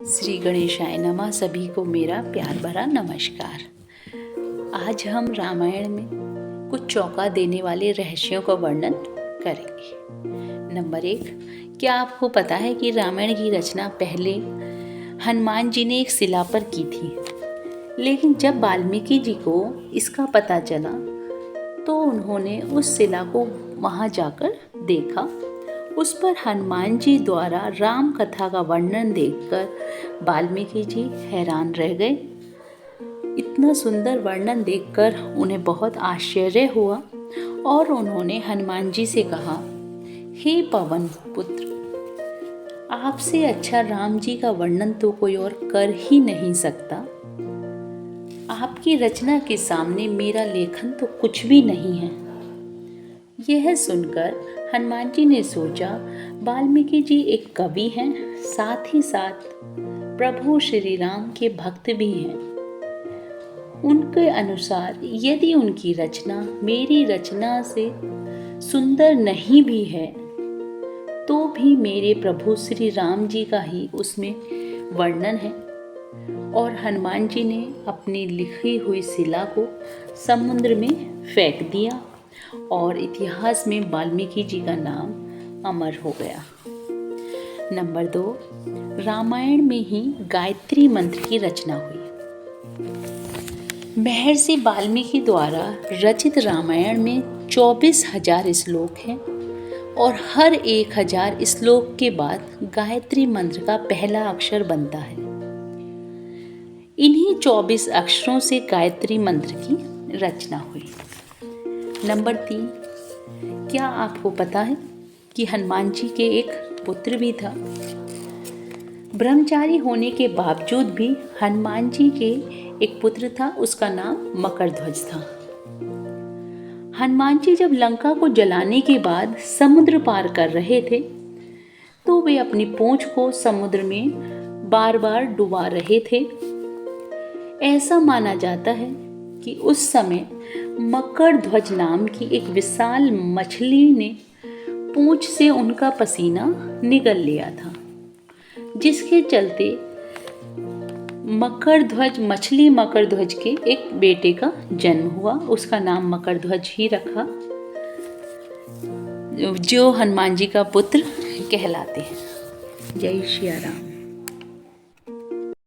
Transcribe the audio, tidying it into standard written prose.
श्री गणेशाय नमः। सभी को मेरा प्यार भरा नमस्कार। आज हम रामायण में कुछ चौंका देने वाले रहस्यों का वर्णन करेंगे। नंबर 1, क्या आपको पता है कि रामायण की रचना पहले हनुमान जी ने एक शिला पर की थी, लेकिन जब वाल्मीकि जी को इसका पता चला तो उन्होंने उस शिला को वहाँ जाकर देखा। उस पर हनुमान जी द्वारा राम कथा का वर्णन देखकर वाल्मीकि जी हैरान रह गए। इतना सुंदर वर्णन देखकर उन्हें बहुत आश्चर्य हुआ और उन्होंने हनुमान जी से कहा, हे पवन पुत्र, आपसे अच्छा राम जी का वर्णन तो कोई और कर ही नहीं सकता। आपकी रचना के सामने मेरा लेखन तो कुछ भी नहीं है। यह सुनकर हनुमान जी ने सोचा, वाल्मीकि जी एक कवि हैं, साथ ही साथ प्रभु श्री राम के भक्त भी हैं। उनके अनुसार यदि उनकी रचना मेरी रचना से सुंदर नहीं भी है तो भी मेरे प्रभु श्री राम जी का ही उसमें वर्णन है। और हनुमान जी ने अपनी लिखी हुई शिला को समुद्र में फेंक दिया और इतिहास में वाल्मीकि जी का नाम अमर हो गया। नंबर 2, रामायण में ही गायत्री मंत्र की रचना हुई। महर्षि वाल्मीकि द्वारा रचित रामायण में 24,000 श्लोक हैं और हर 1,000 श्लोक के बाद गायत्री मंत्र का पहला अक्षर बनता है। इन्हीं 24 अक्षरों से गायत्री मंत्र की रचना हुई। नंबर 3, क्या आपको पता है कि हनुमान जी के एक पुत्र भी था। ब्रह्मचारी होने के बावजूद भी हनुमान जी के एक पुत्र था, उसका नाम मकरध्वज था। हनुमान जी जब लंका को जलाने के बाद समुद्र पार कर रहे थे तो वे अपनी पूंछ को समुद्र में बार बार डुबा रहे थे। ऐसा माना जाता है कि उस समय मकरध्वज नाम की एक विशाल मछली ने पूंछ से उनका पसीना निगल लिया था, जिसके चलते मकरध्वज के एक बेटे का जन्म हुआ। उसका नाम मकरध्वज ही रखा, जो हनुमान जी का पुत्र कहलाते हैं। जय श्री राम।